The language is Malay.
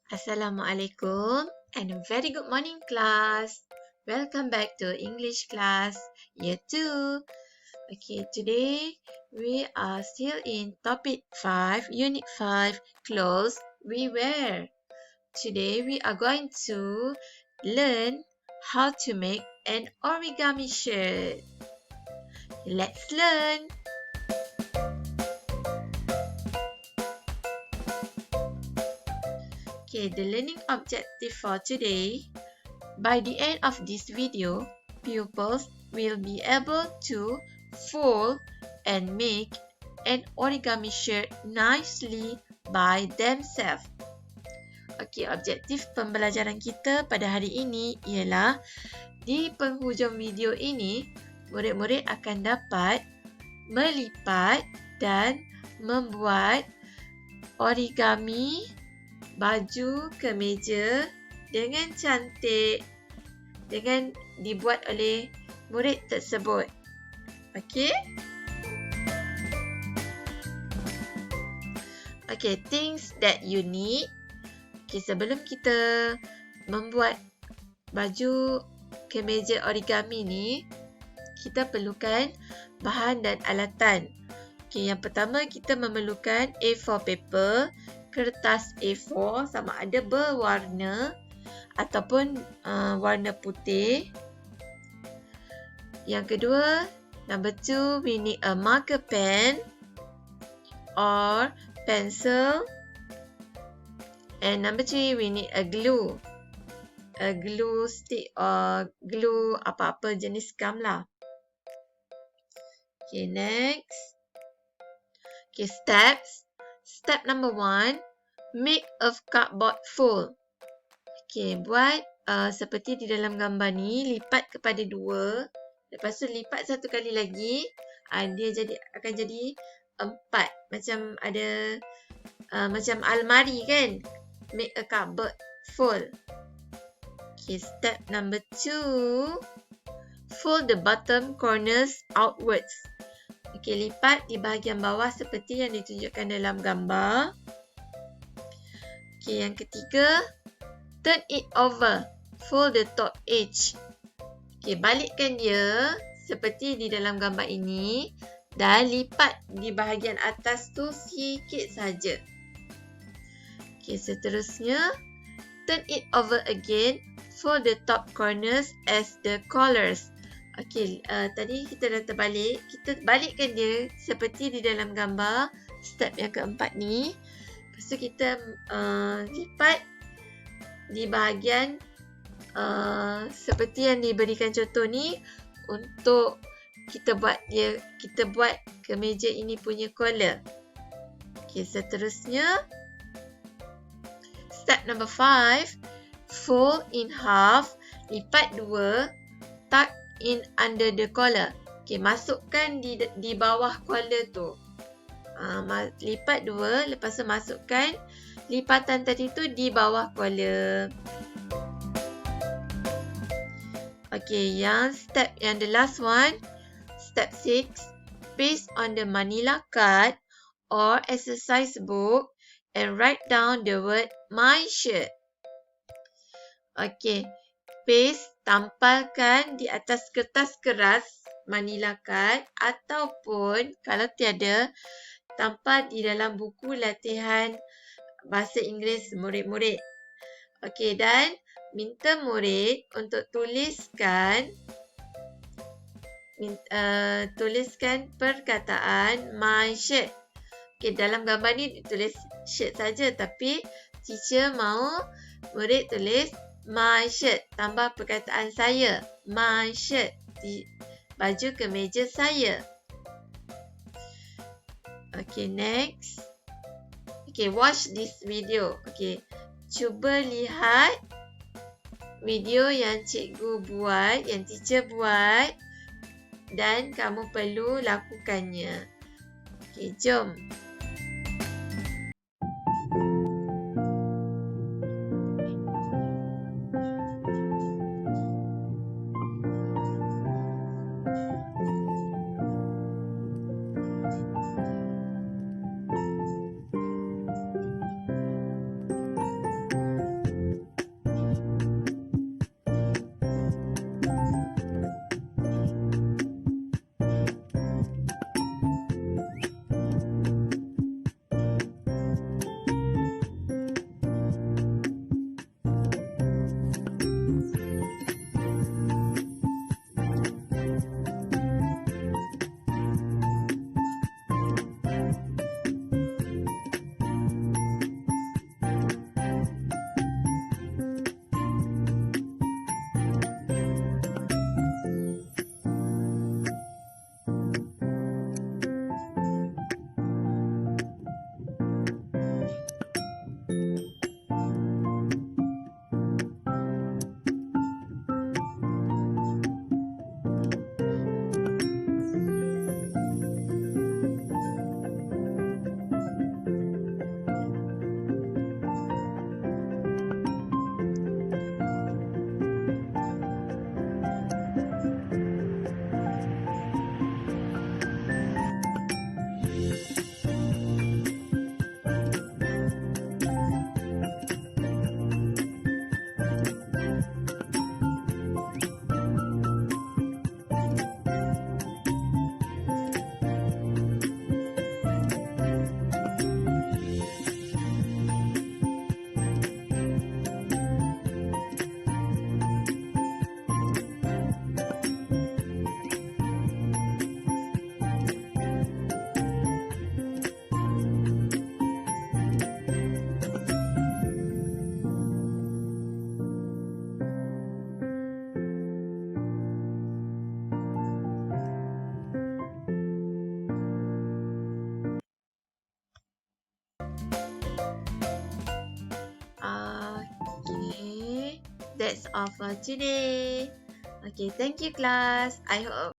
Assalamualaikum and a very good morning class. Welcome back to English class year 2. Okay, today we are still in topic 5, unit 5, clothes we wear. Today we are going to learn how to make an origami shirt. Let's learn. Okay, the learning objective for today. By the end of this video, pupils will be able to fold and make an origami shirt nicely by themselves. Okey, objektif pembelajaran kita pada hari ini ialah di penghujung video ini, murid-murid akan dapat melipat dan membuat origami baju kemeja dengan cantik dengan dibuat oleh murid tersebut. Okey? Okey, things that you need. Okey, sebelum kita membuat baju kemeja origami ni, kita perlukan bahan dan alatan. Okey, yang pertama kita memerlukan A4 paper, kertas A4 sama ada berwarna ataupun warna putih. Yang kedua, number 2, we need a marker pen or pencil. And number 3, we need a glue. A glue stick or glue apa-apa jenis gum lah. Okay, next. Okay, steps. Step number 1, make a cardboard fold. Okey, buat seperti di dalam gambar ni, lipat kepada 2. Lepas tu lipat satu kali lagi, dia akan jadi 4. Macam ada macam almari kan? Make a cardboard fold. Okay, step number 2, fold the bottom corners outwards. Okey, lipat di bahagian bawah seperti yang ditunjukkan dalam gambar. Okey, yang ketiga, turn it over. Fold the top edge. Okey, balikkan dia seperti di dalam gambar ini dan lipat di bahagian atas tu sikit saja. Okey, seterusnya, turn it over again. Fold the top corners as the collars. Okey, tadi kita dah terbalik. Kita balikkan dia seperti di dalam gambar. Step yang keempat ni. Lepas tu kita lipat di bahagian seperti yang diberikan contoh ni untuk kita buat kemeja ini punya collar. Okey, seterusnya step number 5, fold in half, lipat 2, tuck in under the collar. Okey, masukkan di bawah collar tu. Lipat 2, lepas tu masukkan lipatan tadi tu di bawah collar. Okey, step yang the last one, step 6, paste on the manila card or exercise book and write down the word my shirt. Okey, paste, tampalkan di atas kertas keras manila card ataupun kalau tiada, tampal di dalam buku latihan bahasa Inggeris murid-murid. Okey, dan minta murid untuk tuliskan perkataan my shirt. Okey, dalam gambar ni ditulis shirt saja, tapi teacher mahu murid tulis my shirt, tambah perkataan saya, my shirt, di baju kemeja saya. Okay, next. Okay, watch this video. Okay, cuba lihat video yang cikgu buat, yang teacher buat dan kamu perlu lakukannya. Okay, jom. that's all for today. Okay, thank you class. I hope